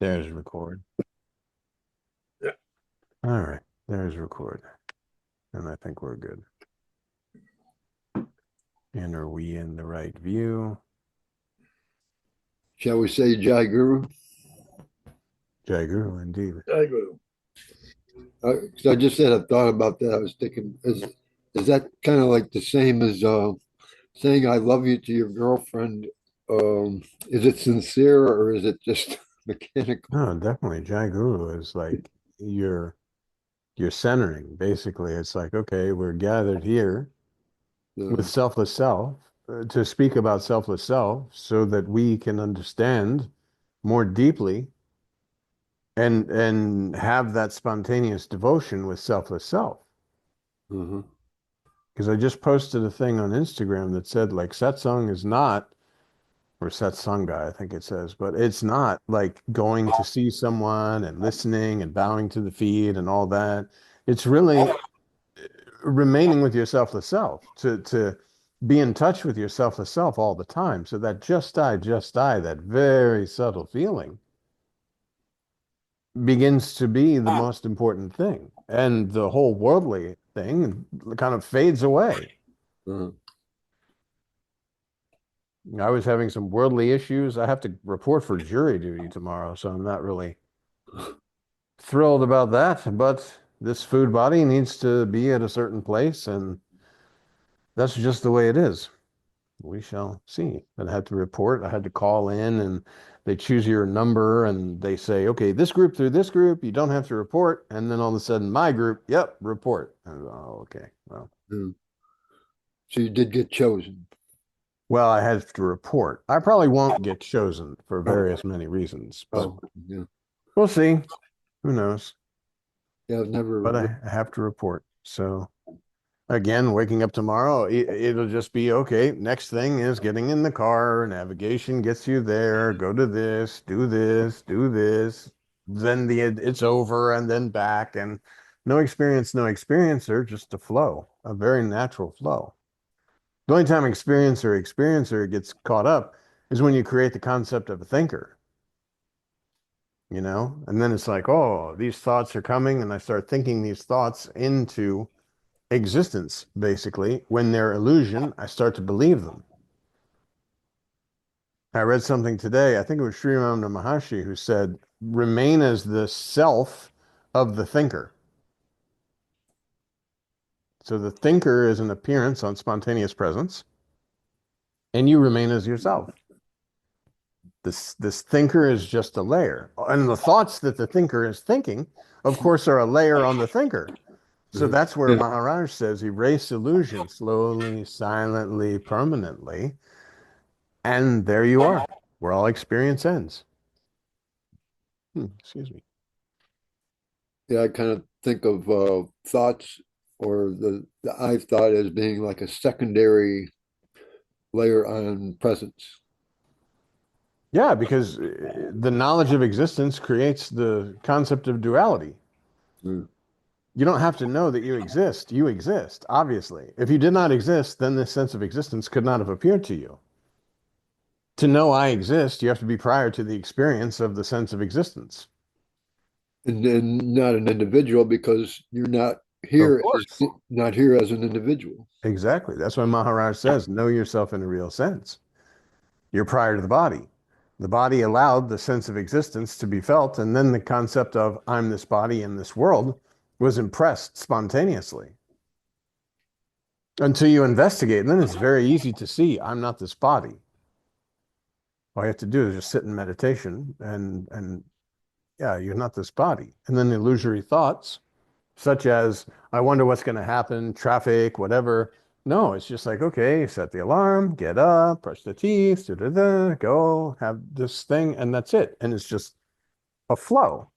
There's record. Yeah. All right. There's record. And I think we're good. And are we in the right view? Shall we say Jai Guru? Jai Guru, indeed. Jai Guru. 'Cause I just had a thought about that. I was thinking, is that kind of like the same as saying I love you to your girlfriend? Is it sincere or is it just mechanical? No, definitely. Jai Guru is like you're centering. Basically, it's like, okay, we're gathered here with Uh, selfless self to speak about selfless self so that we can understand more deeply and have that spontaneous devotion with selfless self. uh-huh. Because I just posted a thing on Instagram that said like satsang is not, or satsanga, I think it says, but it's not like going to see someone and listening and bowing to the feet and all that. It's really remaining with your selfless self, to be in touch with your selfless self all the time. So that just die, that very subtle feeling begins to be the most important thing. And the whole worldly thing kind of fades away. Uh-huh. I was having some worldly issues. I have to report for jury duty tomorrow, so I'm not really thrilled about that. But this food body needs to be at a certain place, and that's just the way it is. We shall see. But I had to report. I had to call in, and they choose your number, and they say, okay, this group through this group, you don't have to report. And then all of a sudden, my group, yep, report. And, oh, okay. Yeah. So you did get chosen. Well, I had to report. I probably won't get chosen for Oh, various many reasons, but oh, yeah. we'll see. Who knows? Yeah, I've But never. I have to report. So again, waking up tomorrow, it'll just be okay. Next thing is getting in the car, navigation gets you there, go to this, do this, do this. Then it's over and then back and no experience, no experiencer, just a flow, a very natural flow. The only time experiencer gets caught up is when you create the concept of a thinker, and then it's like, oh, these thoughts are coming, and I start thinking these thoughts into existence, basically. When they're illusion, I start to believe them. I read something today, I think it was Sri Ramakant Maharaj who said, remain as the self of the thinker. So the thinker is an appearance on spontaneous presence, and you remain as yourself. This thinker is just a layer. And the thoughts that the thinker is thinking, of course, are a layer on the thinker. So Uh-huh. that's where Yeah. Maharaj says erase illusion slowly, silently, permanently. And there you are, where all experience ends. Excuse me. Yeah, I kind of think of thoughts or the I thought as being like a secondary layer on presence. Yeah, because the knowledge of existence creates the concept of duality. Mm. You don't have to know that you exist. You exist, obviously. If you did not exist, then this sense of existence could not have appeared to you. To know I exist, you have to be prior to the experience of the sense of existence. And then not an individual because you're Of here course. not here as an individual. Exactly. That's why Maharaj says, know yourself in a real sense. You're prior to the body. The body allowed the sense of existence to be felt, and then the concept of I'm this body in this world was impressed spontaneously until you investigate. And then it's very easy to see I'm not this body. All you have to do is just sit in meditation and yeah, you're not this body. And then illusory thoughts, such as I wonder what's going to happen, traffic, whatever. No, it's just like, okay, set the alarm, get up, brush the teeth, go, have this thing, and that's it. And it's just a flow,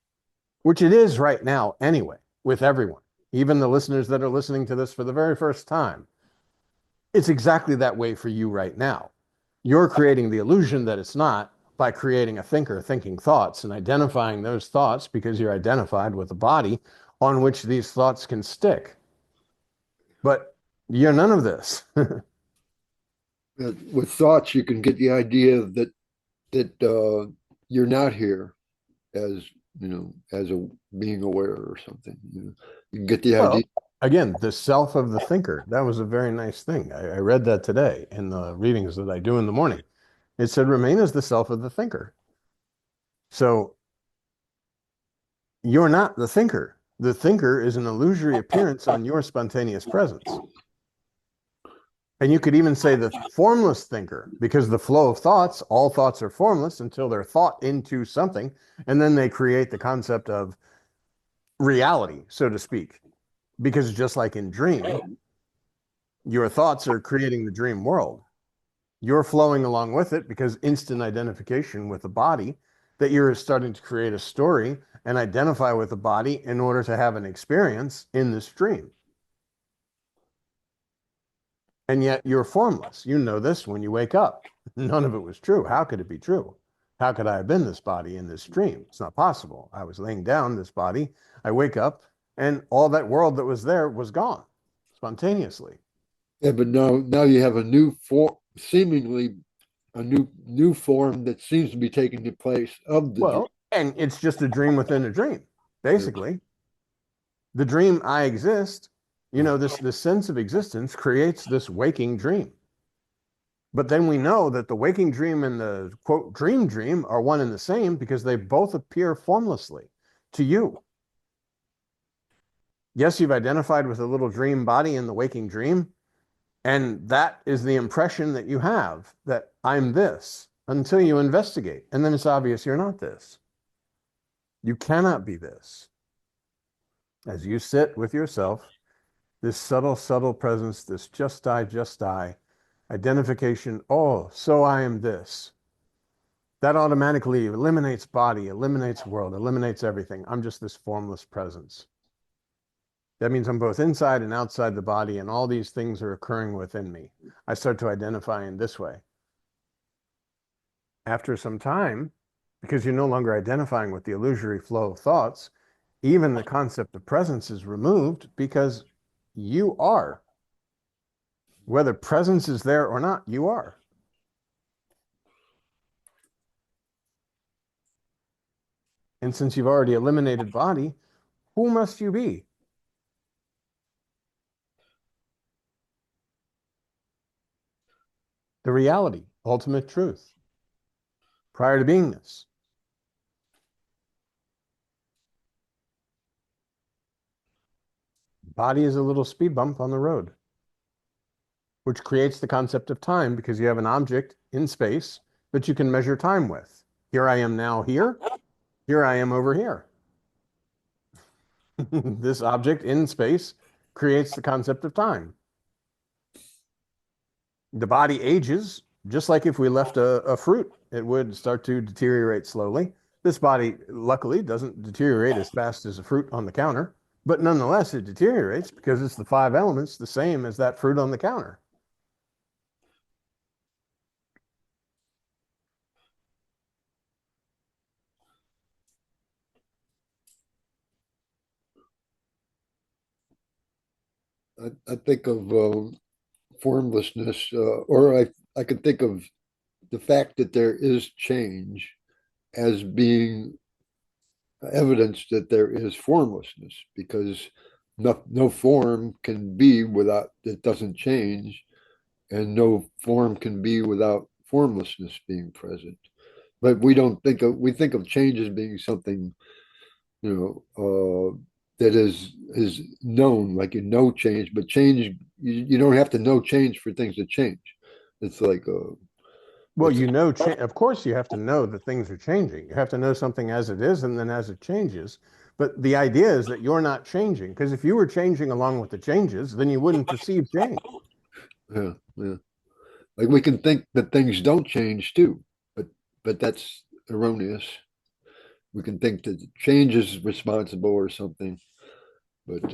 which it is right now anyway, with everyone, even the listeners that are listening to this for the very first time. It's exactly that way for you right now. You're creating the illusion that it's not by creating a thinker thinking thoughts and identifying those thoughts because you're identified with a body on which these thoughts can stick. But you're none of this. With thoughts, you can get the idea that you're not here as, as a being aware or something. You can get the Well, idea. again, the self of the thinker. That was a very nice thing. I read that today in the readings that I do in the morning. It said, remain as the self of the thinker. So you're not the thinker. The thinker is an illusory appearance on your spontaneous presence. And you could even say the formless thinker, because the flow of thoughts, all thoughts are formless until they're thought into something, and then they create the concept of reality, so to speak. Because just like in dream, your thoughts are creating the dream world. You're flowing along with it because instant identification with the body, that you're starting to create a story and identify with the body in order to have an experience in this dream. And yet you're formless. You know this when you wake up. None of it was true. How could it be true? How could I have been this body in this dream? It's not possible. I was laying down this body. I wake up and all that world that was there was gone spontaneously. Yeah, but now you have a new form, seemingly a new form that seems to be taking the place of the dream. Well, and it's just a dream within a dream, basically. The dream I exist, this sense of existence creates this waking dream. But then we know that the waking dream and the quote dream are one and the same because they both appear formlessly to you. Yes, you've identified with a little dream body in the waking dream, and that is the impression that you have, that I'm this, until you investigate. And then it's obvious you're not this. You cannot be this. As you sit with yourself, this subtle, subtle presence, this just I, identification, oh, so I am this. That automatically eliminates body, eliminates world, eliminates everything. I'm just this formless presence. That means I'm both inside and outside the body, and all these things are occurring within me. I start to identify in this way. After some time, because you're no longer identifying with the illusory flow of thoughts, even the concept of presence is removed because you are. Whether presence is there or not, you are. And since you've already eliminated body, who must you be? The reality, ultimate truth, prior to beingness. Body is a little speed bump on the road, which creates the concept of time because you have an object in space that you can measure time with. Here I am now here. Here I am over here. This object in space creates the concept of time. The body ages, just like if we left a fruit, it would start to deteriorate slowly. This body, luckily, doesn't deteriorate as fast as a fruit on the counter, but nonetheless, it deteriorates because it's the 5 elements, the same as that fruit on the counter. I think of formlessness, or I could think of the fact that there is change as being evidence that there is formlessness, because no form can be without, it doesn't change, and no form can be without formlessness being present. But we think of change as being something, that is known, like change, but change, you don't have to know change for things to change. It's like Well, of course, you have to know that things are changing. You have to know something as it is and then as it changes. But the idea is that you're not changing, because if you were changing along with the changes, then you wouldn't perceive change. yeah. Like we can think that things don't change too, but that's erroneous. We can think that change is responsible or something, but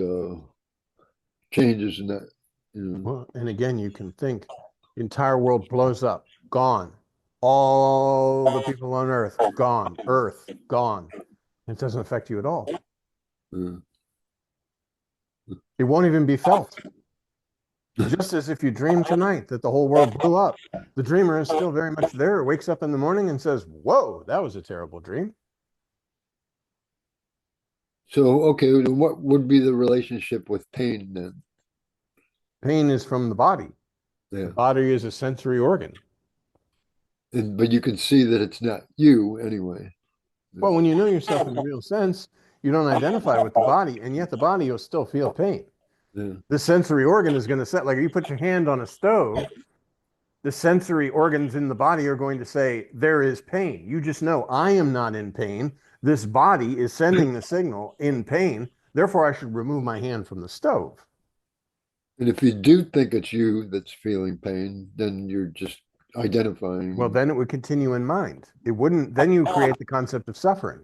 change is not. Well, and again, you can think the entire world blows up, gone. All the people on Earth, gone. Earth, gone. It doesn't affect you at all. uh, It won't even be felt. Just as if you dream tonight that the whole world blew up, the dreamer is still very much there, wakes up in the morning and says, whoa, that was a terrible dream. So, okay, then what would be the relationship with pain then? Pain is from the body. The Yeah. body is a sensory organ. But you can see that it's not you anyway. Yeah. Well, when you know yourself in the real sense, you don't identify with the body, and yet the body will still feel pain. Yeah. The sensory organ is going to set, like if you put your hand on a stove, the sensory organs in the body are going to say, there is pain. You just know I am not in pain. This body is sending the signal in pain. Therefore, I should remove my hand from the stove. And if you do think it's you that's feeling pain, then you're just Well, identifying. then it would continue in mind. It wouldn't, then you create the concept of suffering.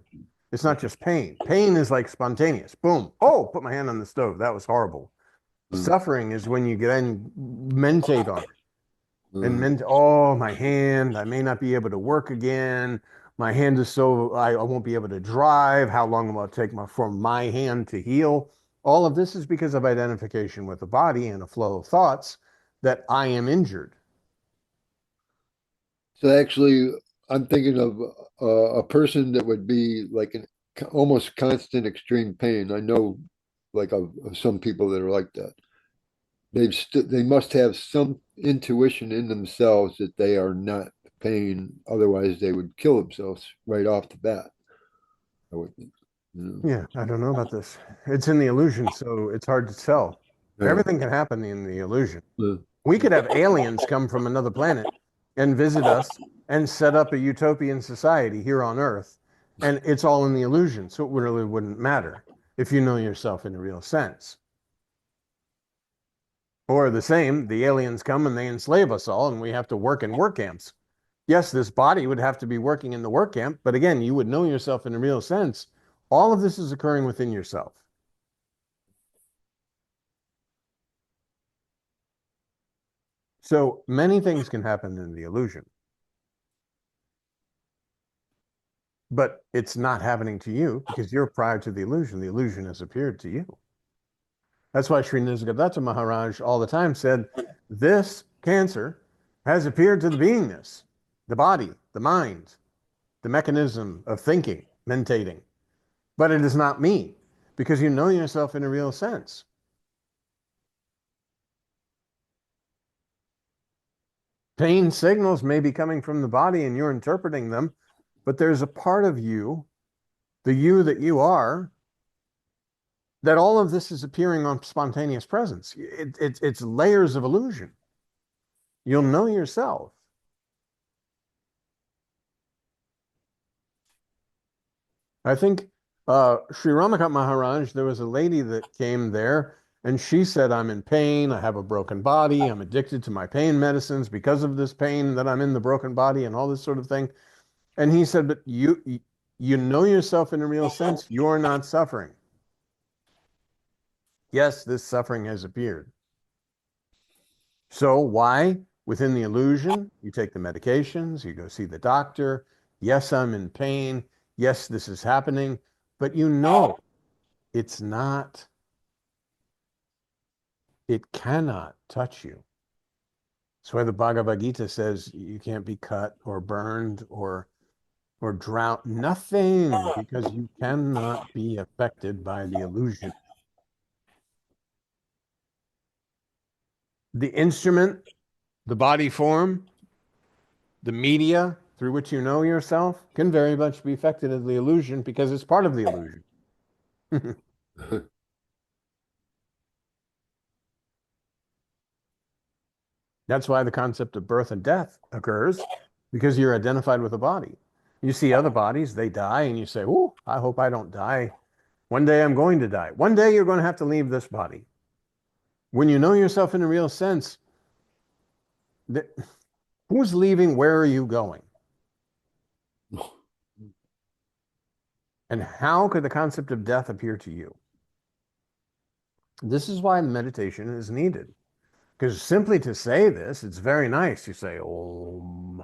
It's not just pain. Pain is like spontaneous. Boom. Oh, put my hand on the stove. That was horrible. Uh, Suffering is when you then mentate on it. And uh, meant, oh, my hand, I may not be able to work again. My hand is so, I won't be able to drive. How long will it take for my hand to heal? All of this is because of identification with the body and a flow of thoughts that I am injured. so actually, I'm thinking of a person that would be like an almost constant extreme pain. I know, like of some people that are like that. They must have some intuition in themselves that they are not pain. Otherwise, they would kill themselves right off the bat. I would think. You Yeah, I don't know about this. It's in the illusion, so it's hard to tell. know? Everything can happen in the illusion. Yeah. We could have aliens come from another planet and visit us and set up a utopian society here on Earth, and it's all in the illusion, so it really wouldn't matter if you know yourself in a real sense. Or the same, the aliens come and they enslave us all, and we have to work in work camps. Yes, this body would have to be working in the work camp, but again, you would know yourself in a real sense. All of this is occurring within yourself. So many things can happen in the illusion, but it's not happening to you because you're prior to the illusion. The illusion has appeared to you. That's why Sri Nisargadatta Maharaj all the time said, this cancer has appeared to the beingness, the body, the mind, the mechanism of thinking, mentating. But it is not me because you know yourself in a real sense. Pain signals may be coming from the body and you're interpreting them, but there's a part of you, the you that you are, that all of this is appearing on spontaneous presence. It's layers of illusion. You'll know yourself. I think Sri Ramakant Maharaj, there was a lady that came there and she said, I'm in pain. I have a broken body. I'm addicted to my pain medicines because of this pain that I'm in the broken body and all this sort of thing. And he said, but you know yourself in a real sense. You're not suffering. Yes, this suffering has appeared. So why? Within the illusion, you take the medications, you go see the doctor. Yes, I'm in pain. Yes, this is happening. But you know it's not, it cannot touch you. That's why the Bhagavad Gita says you can't be cut or burned or drowned. Nothing, because you cannot be affected by the illusion. The instrument, the body form, the media through which you know yourself can very much be affected as the illusion because it's part of the illusion. That's why the concept of birth and death occurs because you're identified with a body. You see other bodies, they die, and you say, oh, I hope I don't die. One day I'm going to die. One day you're going to have to leave this body. When you know yourself in a real sense, who's leaving? Where are you going? And how could the concept of death appear to you? This is why meditation is needed. Because simply to say this, it's very nice. You say, oh,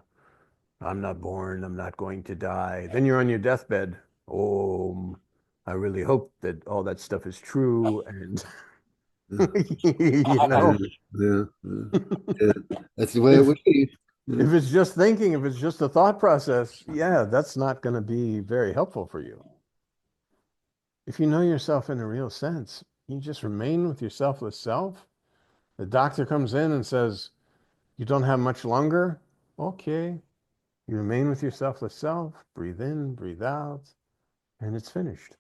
I'm not born, I'm not going to die. Then you're on your deathbed. Oh, I really hope that all that stuff is true. And, you Yeah, know, yeah, yeah, yeah. That's the way it if would be. Yeah. if it's just thinking, if it's just a thought process, yeah, that's not going to be very helpful for you. If you know yourself in a real sense, you just remain with your selfless self. The doctor comes in and says, you don't have much longer. Okay. You remain with your selfless self, breathe in, breathe out, and it's finished.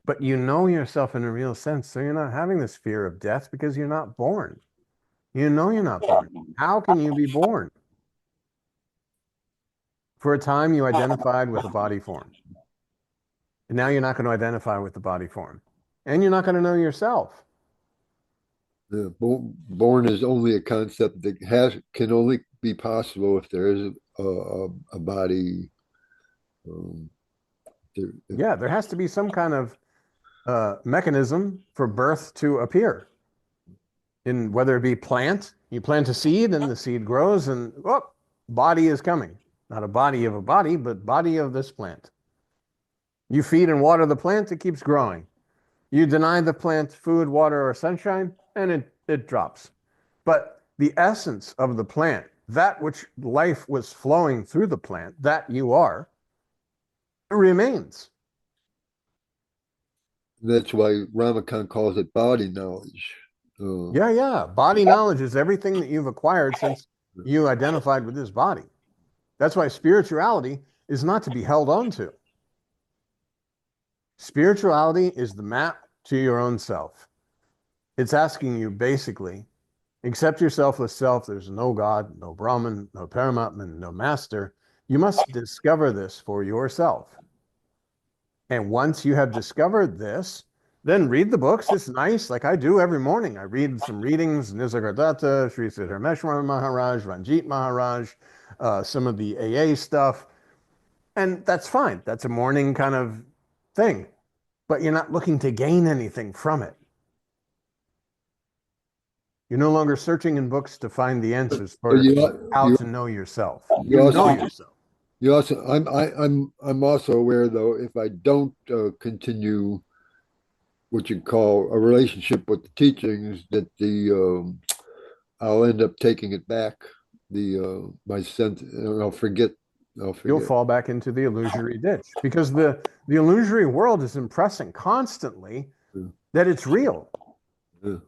But you know yourself in a real sense, so you're not having this fear of death because you're not born. You know you're not born. How can you be born? For a time, you identified with a body form. And now you're not going to identify with the body form. And you're not going to know yourself. Born is only a concept that can only be possible if there is a body. Um, Yeah, there has to be some kind of mechanism for birth to appear. In whether it be plant, you plant a seed and the seed grows and oh, body is coming. Not a body of a body, but body of this plant. You feed and water the plant, it keeps growing. You deny the plant food, water, or sunshine, and it drops. But the essence of the plant, that which life was flowing through the plant, that you are, remains. that's why Ramakant calls it body knowledge. Uh, Yeah, yeah. Body knowledge is everything that you've acquired since you identified with this body. That's why spirituality is not to be held on to. Spirituality is the map to your own self. It's asking you basically, accept your selfless self. There's no God, no Brahman, no Paramatman, no master. You must discover this for yourself. And once you have discovered this, then read the books. It's nice, like I do every morning. I read some readings, Nisargadatta, Sri Siddharmeshwar Maharaj, Ranjit Maharaj, some of the AA stuff. And that's fine. That's a morning kind of thing. But you're not looking to gain anything from it. You're no longer searching in books to find the answers but for how to know yourself. you You know also yourself. you also I'm also aware though if I don't continue what you call a relationship with the teachings that the I'll end up taking it back. The my sense, and I'll forget. I'll You'll forget. fall back into the illusory ditch because the illusory world is impressing constantly Yeah, that it's real. yeah.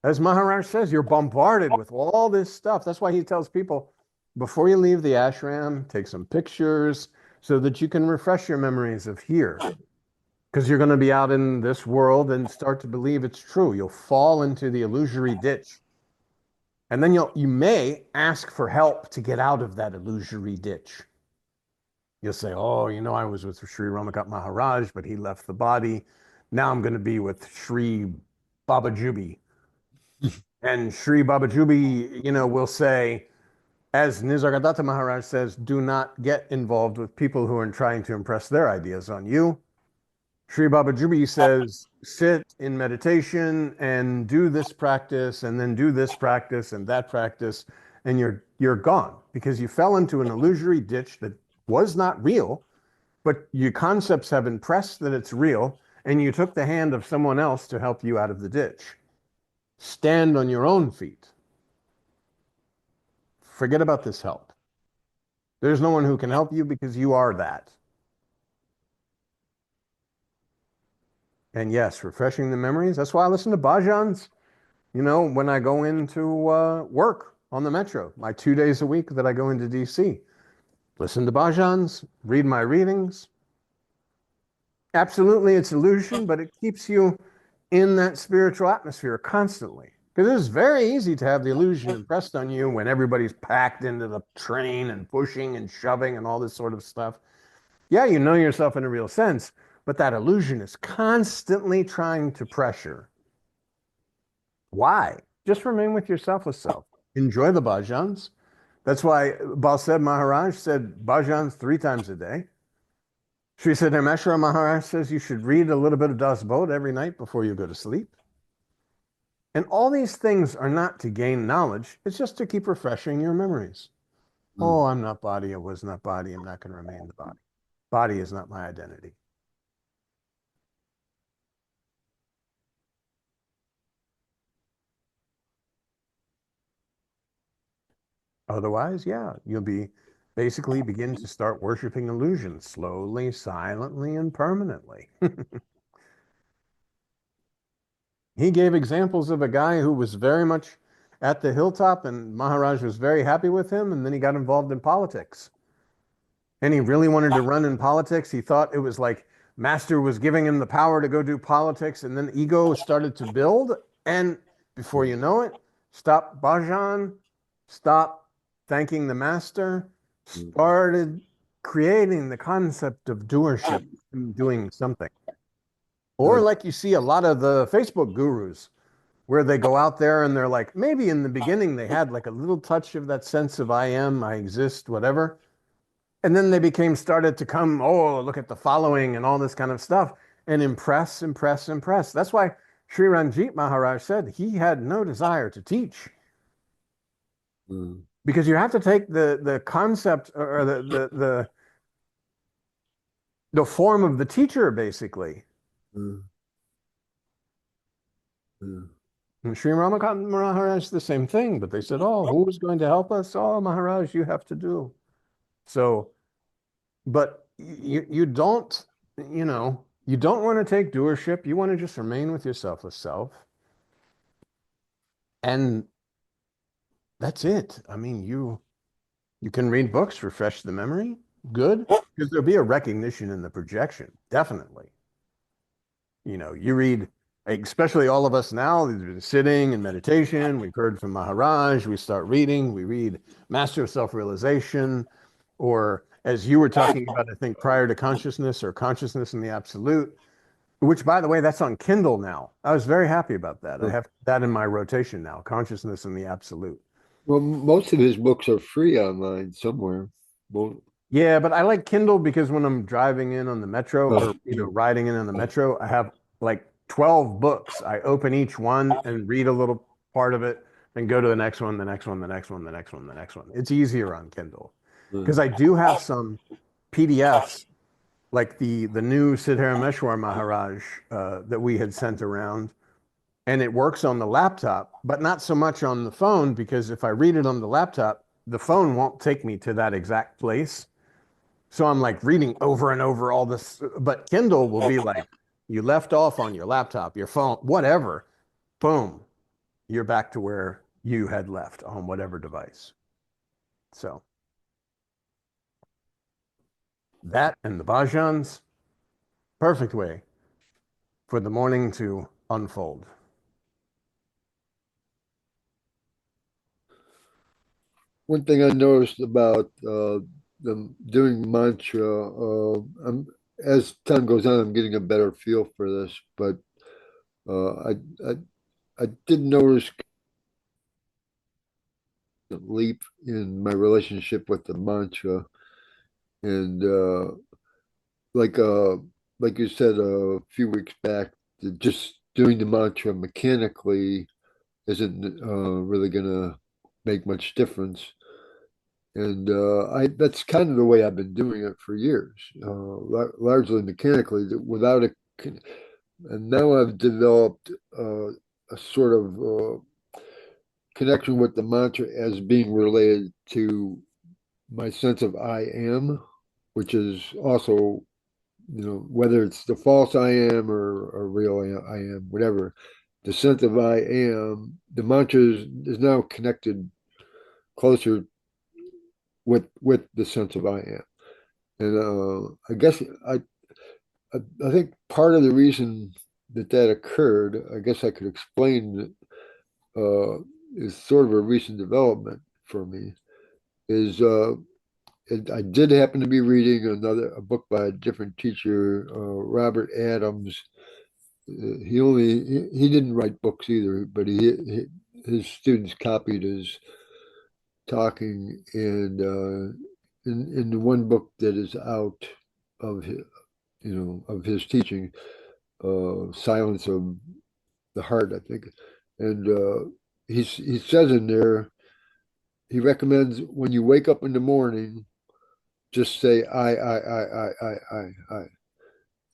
As Maharaj says, you're bombarded with all this stuff. That's why he tells people before you leave the ashram, take some pictures so that you can refresh your memories of here. Because you're going to be out in this world and start to believe it's true. You'll fall into the illusory ditch. And then you may ask for help to get out of that illusory ditch. You'll say, oh, I was with Sri Ramakant Maharaj, but he left the body. Now I'm going to be with Sri Babajubi. And Sri Babajubi, will say, as Nisargadatta Maharaj says, do not get involved with people who are trying to impress their ideas on you. Sri Babajubi says, sit in meditation and do this practice, and then do this practice and that practice, and you're gone because you fell into an illusory ditch that was not real, but your concepts have impressed that it's real, and you took the hand of someone else to help you out of the ditch. Stand on your own feet. Forget about this help. There's no one who can help you because you are that. And yes, refreshing the memories. That's why I listen to bhajans, when I go into work on the metro, my 2 days a week that I go into DC. Listen to bhajans, read my readings. Absolutely, it's illusion, but it keeps you in that spiritual atmosphere constantly. Because it's very easy to have the illusion impressed on you when everybody's packed into the train and pushing and shoving and all this sort of stuff. Yeah, you know yourself in a real sense, but that illusion is constantly trying to pressure. Why? Just remain with your selfless self. Enjoy the bhajans. That's why Balseb Maharaj said bhajans 3 times a day. Sri Siddharmeshwar Maharaj says you should read a little bit of Das Bodh every night before you go to sleep. And all these things are not to gain knowledge. It's just to keep refreshing your memories. Oh, Mm. I'm not body. I was not body. I'm not going to remain the body. Body is not my identity. Otherwise, yeah, you'll be basically begin to start worshiping illusions slowly, silently, and permanently. He gave examples of a guy who was very much at the hilltop, and Maharaj was very happy with him, and then he got involved in politics. And he really wanted to run in politics. He thought it was like Master was giving him the power to go do politics, and then ego started to build. And before you know it, stop bhajan, stop thanking the Master, started creating the concept of doership, doing something. Or Uh, like you see a lot of the Facebook gurus, where they go out there and they're like, maybe in the beginning they had like a little touch of that sense of I am, I exist, whatever. And then they became started to come, oh, look at the following and all this kind of stuff and impress, impress, impress. That's why Sri Ranjit Maharaj said he had no desire to teach mm, because you have to take the concept or the form of the teacher basically. mm, mm, And Sri Ramakant Maharaj the same thing, but they said, oh, who is going to help us? Oh, Maharaj, you have to do. So, but you don't, you don't want to take doership. You want to just remain with your selfless self. And that's it. I mean, you can read books, refresh the memory, good, because there'll be a recognition in the projection, definitely. You read, especially all of us now, we've been sitting in meditation, we've heard from Maharaj, we start reading, we read Master of Self-Realization, or as you were talking about, I think prior to consciousness or consciousness in the absolute, which by the way, that's on Kindle now. I was very happy about that. I mm. have that in my rotation now, consciousness in the absolute. Well, most of his books are free online somewhere. Well, Yeah, but I like Kindle because when I'm driving in on the metro or yeah. riding in on the metro, I have like 12 books. I open each one and read a little part of it, then go to the next one, the next one, the next one, the next one, the next one. It's easier on Kindle because Mm, I do have some PDFs like the new Siddharameshwar Maharaj that we had sent around, and it works on the laptop, but not so much on the phone because if I read it on the laptop, the phone won't take me to that exact place. So I'm like reading over and over all this, but Kindle will be like, you left off on your laptop, your phone, whatever, boom, you're back to where you had left on whatever device. So that and the bhajans, perfect way for the morning to unfold. one thing I noticed about them doing mantra, as time goes on, I'm getting a better feel for this, but I I did notice a leap in my relationship with the mantra, and like uh like you said a few weeks back, just doing the mantra mechanically isn't really gonna make much difference. And I that's kind of the way I've been doing it for years, largely mechanically, without a. And now I've developed a sort of connection with the mantra as being related to my sense of I am, which is also, whether it's the false I am or real I am, whatever. The sense of I am, the mantra is now connected closer with the sense of I am. And I guess I think part of the reason that occurred, I guess I could explain, is sort of a recent development for me. Is I did happen to be reading a book by a different teacher, Robert Adams. He didn't write books either, but his students copied his talking, and in the one book that is out of his, of his teaching, Silence of the Heart, I think. And he says in there, he recommends when you wake up in the morning, just say I.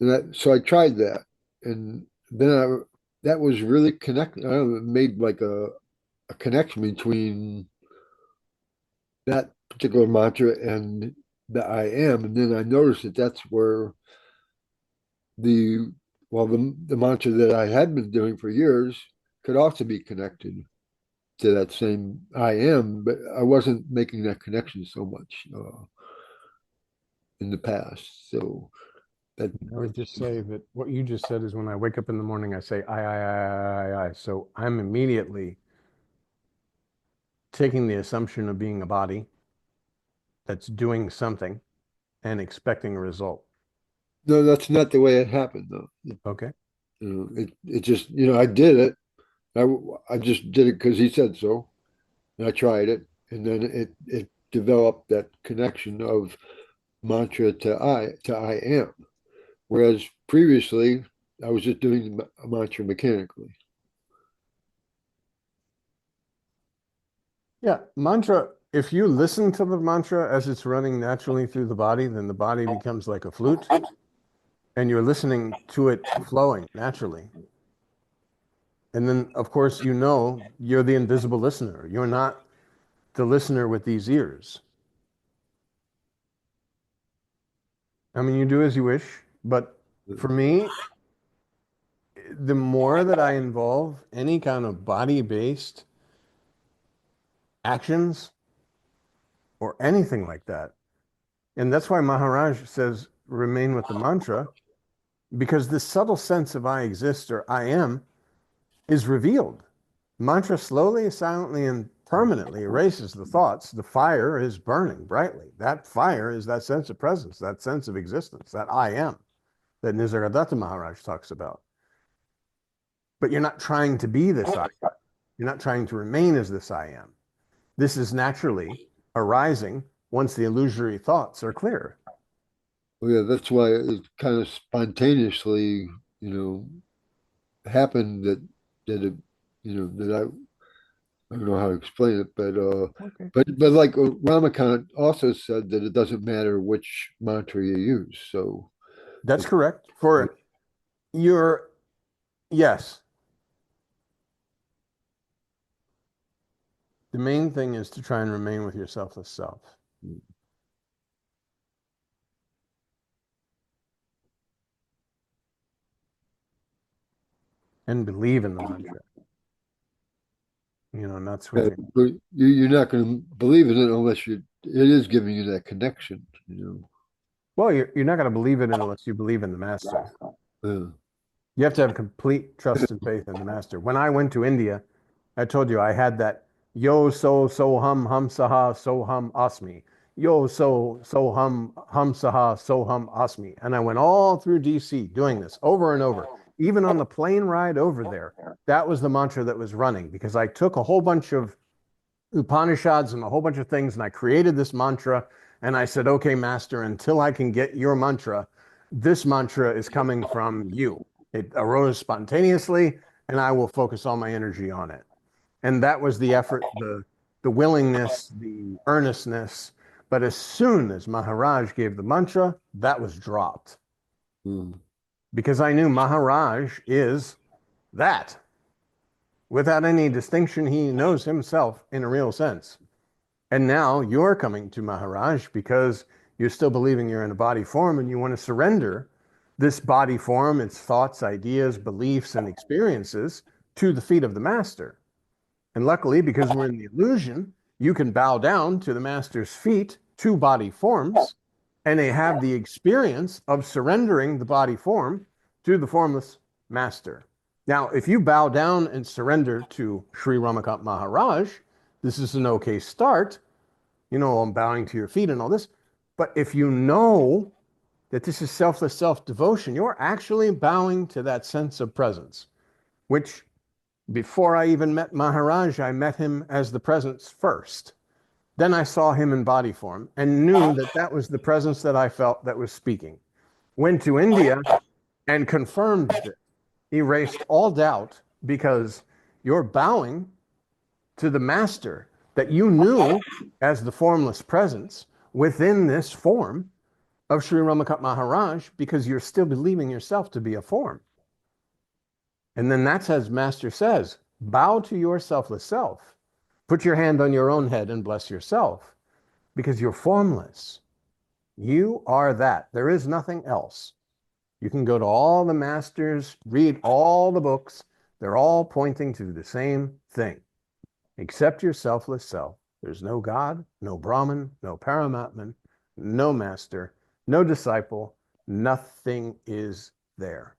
And so I tried that. And then that was really connected. I don't know, it made like a connection between that particular mantra and the I am. And then I noticed that that's where the the mantra that I had been doing for years could also be connected to that same I am, but I wasn't making that connection so much in the past. So that I would just say that what you just said is when I wake up in the morning, I say, I. So I'm immediately taking the assumption of being a body that's doing something and expecting a result. no, that's not the way it happened though. Okay. It just I did it. I just did it because he said so, and I tried it, and then it developed that connection of mantra to I am. Whereas previously, I was just doing the mantra mechanically. Yeah. Mantra, if you listen to the mantra as it's running naturally through the body, then the body becomes like a flute and you're listening to it flowing naturally. And then, of course, you're the invisible listener. You're not the listener with these ears. I mean, you do as you wish, but for me, the more that I involve any kind of body-based actions or anything like that, and that's why Maharaj says, remain with the mantra, because this subtle sense of I exist or I am is revealed. Mantra slowly, silently, and permanently erases the thoughts. The fire is burning brightly. That fire is that sense of presence, that sense of existence, that I am that Nisargadatta Maharaj talks about. But you're not trying to be this I am. You're not trying to remain as this I am. This is naturally arising once the illusory thoughts are clear. Well, yeah, that's why it kind of spontaneously, you know, happened that it, that I don't know how to explain it, Okay. but like Ramakant also said that it doesn't matter which mantra you use. So That's it, correct. For your, yes, the main thing is to try and remain with your selfless self and believe in the mantra, not yeah, switching. but you're not going to believe in it unless it is giving you that connection. Well, you're not going to believe it unless you believe in the master. Yeah. You have to have complete trust and faith in the master. When I went to India, I told you I had that so hum saha so hum asmi. So hum saha so hum asmi. And I went all through DC doing this over and over. Even on the plane ride over there, that was the mantra that was running because I took a whole bunch of Upanishads and a whole bunch of things, and I created this mantra. And I said, okay, master, until I can get your mantra, this mantra is coming from you. It arose spontaneously, and I will focus all my energy on it. And that was the effort, the willingness, the earnestness. But as soon as Maharaj gave the mantra, that was dropped Mm. because I knew Maharaj is that. Without any distinction, he knows himself in a real sense. And now you're coming to Maharaj because you're still believing you're in a body form and you want to surrender this body form, its thoughts, ideas, beliefs, and experiences to the feet of the master. And luckily, because we're in the illusion, you can bow down to the master's feet, two body forms, and they have the experience of surrendering the body form to the formless master. Now, if you bow down and surrender to Sri Ramakant Maharaj, this is an okay start. I'm bowing to your feet and all this. But if you know that this is selfless self devotion, you're actually bowing to that sense of presence, which before I even met Maharaj, I met him as the presence first. Then I saw him in body form and knew that that was the presence that I felt that was speaking. Went to India and confirmed this, erased all doubt because you're bowing to the master that you knew as the formless presence within this form of Sri Ramakant Maharaj because you're still believing yourself to be a form. And then that's as Master says, bow to your selfless self. Put your hand on your own head and bless yourself. because you're formless. You are that. There is nothing else. You can go to all the masters, read all the books. They're all pointing to the same thing. Accept your selfless self. There's no God, no Brahman, no Paramatman, no master, no disciple. Nothing is there.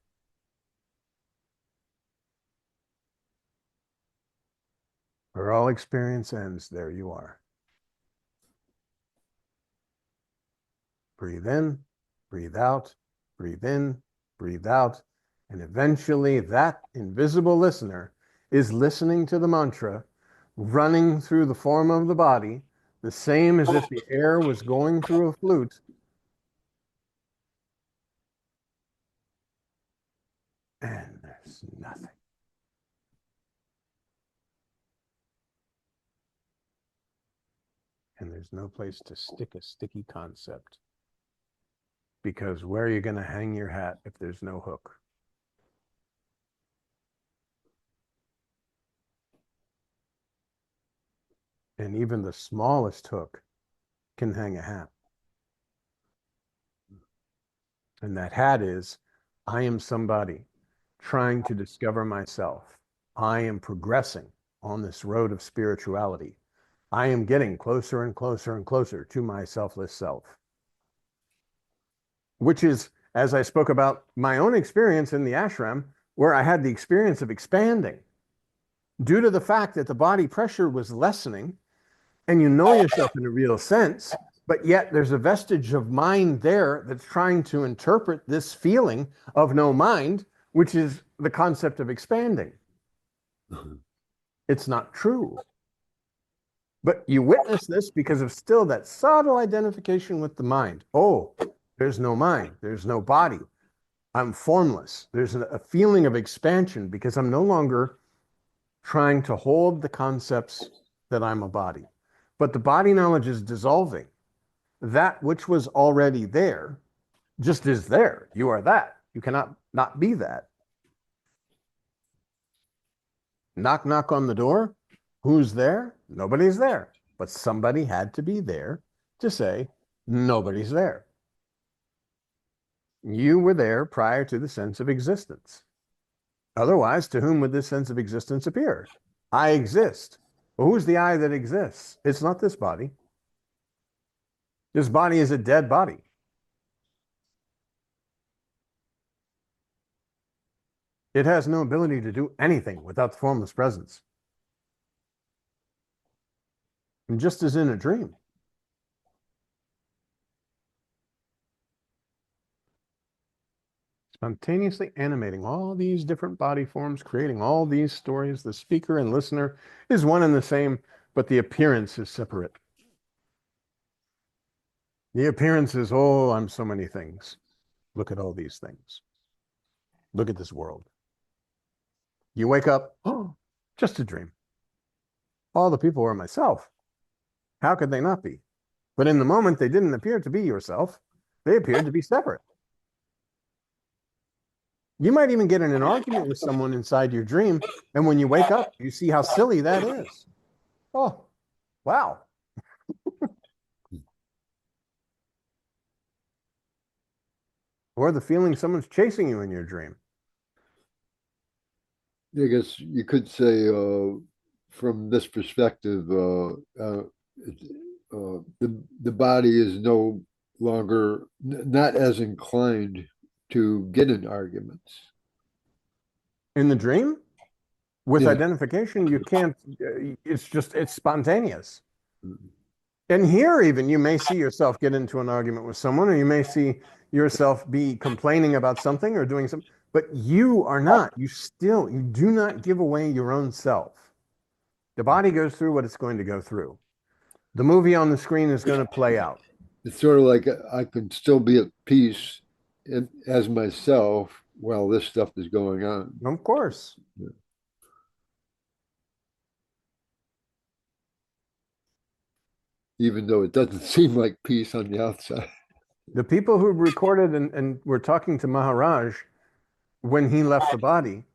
Where all experience ends, there you are. Breathe in, breathe out, breathe in, breathe out. And eventually that invisible listener is listening to the mantra running through the form of the body, the same as if the air was going through a flute. And there's nothing. And there's no place to stick a sticky concept. Because where are you going to hang your hat if there's no hook? And even the smallest hook can hang a hat. And that hat is, I am somebody trying to discover myself. I am progressing on this road of spirituality. I am getting closer and closer and closer to my selfless self. Which is, as I spoke about my own experience in the ashram, where I had the experience of expanding. Due to the fact that the body pressure was lessening, and you know yourself in a real sense, but yet there's a vestige of mind there that's trying to interpret this feeling of no mind, which is the concept of expanding. It's not true. But you witness this because of still that subtle identification with the mind. Oh, there's no mind. There's no body. I'm formless. There's a feeling of expansion because I'm no longer trying to hold the concepts that I'm a body. But the body knowledge is dissolving. That which was already there just is there. You are that. You cannot not be that. Knock, knock on the door. Who's there? Nobody's there. But somebody had to be there to say, nobody's there. You were there prior to the sense of existence. Otherwise, to whom would this sense of existence appear? I exist. Well, who's the I that exists? It's not this body. This body is a dead body. It has no ability to do anything without the formless presence. And just as in a dream. Spontaneously animating all these different body forms, creating all these stories. The speaker and listener is one and the same, but the appearance is separate. The appearance is, oh, I'm so many things. Look at all these things. Look at this world. You wake up, oh, just a dream. All the people are myself. How could they not be? But in the moment, they didn't appear to be yourself. They appeared to be separate. You might even get in an argument with someone inside your dream, and when you wake up, you see how silly that is. Oh, wow. Or the feeling someone's chasing you in your dream. I guess you could say, from this perspective, the body is no longer not as inclined to get in arguments. In the dream, with Yeah. identification, you can't, it's spontaneous. And here even, you may see yourself get into an argument with someone, or you may see yourself be complaining about something or doing something, but you are not. You do not give away your own self. The body goes through what it's going to go through. The movie on the screen is going to play out. It's sort of like I can still be at peace as myself while this stuff is going on. Of course. Yeah. Even though it doesn't seem like peace on the outside. The people who recorded and were talking to Maharaj when he left the body,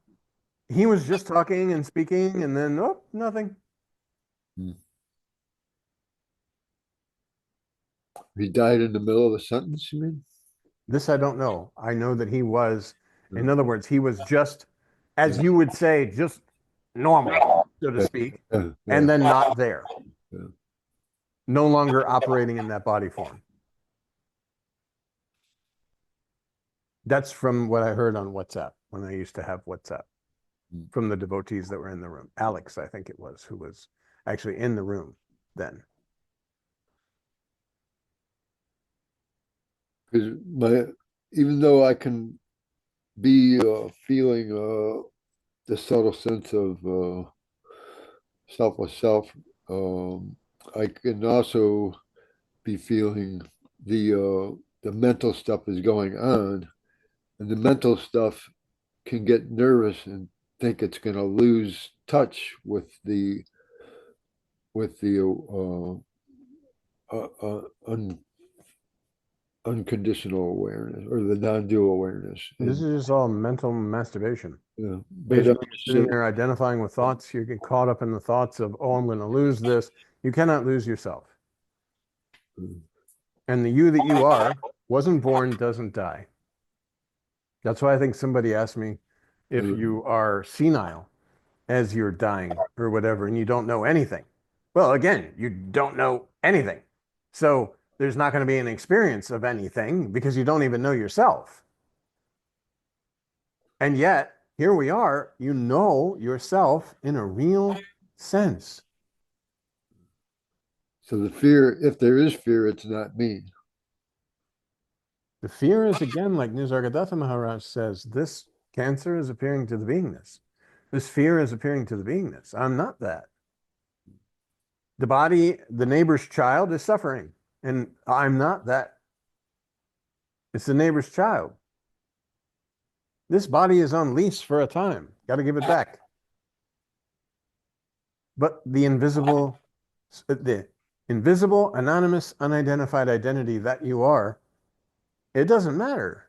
he was just talking and speaking, and then, oh, nothing. Hmm. He died in the middle of the sentence, you mean? This I don't know. I know that he was, Yeah, in other words, he was just, as you would say, just normal, so to yeah, speak, yeah, and yeah, then not there, yeah. no longer operating in that body form. That's from what I heard on WhatsApp when I used to have WhatsApp from the devotees that were in the room. Alex, I think it was, who was actually in the room then. Because even though I can be feeling the subtle sense of selfless self, I can also be feeling the mental stuff is going on, and the mental stuff can get nervous and think it's going to lose touch with the unconditional awareness or the non-dual awareness. This And is just all mental masturbation. but Basically, you're sitting there identifying with thoughts. You get caught up in the thoughts of, oh, I'm going to lose this. You cannot lose yourself. And the you that you are wasn't born, doesn't die. That's why I think somebody asked me if you are senile as you're dying or whatever, and you don't know anything. Well, again, you don't know anything. So there's not going to be an experience of anything because you don't even know yourself. And yet, here we are, you know yourself in a real sense. so the fear, if there is fear, it's not me. The fear is, again, like Nisargadatta Maharaj says, this cancer is appearing to the beingness. This fear is appearing to the beingness. I'm not that. The body, the neighbor's child is suffering, and I'm not that. It's the neighbor's child. This body is on lease for a time. Got to give it back. But the invisible, anonymous, unidentified identity that you are, it doesn't matter.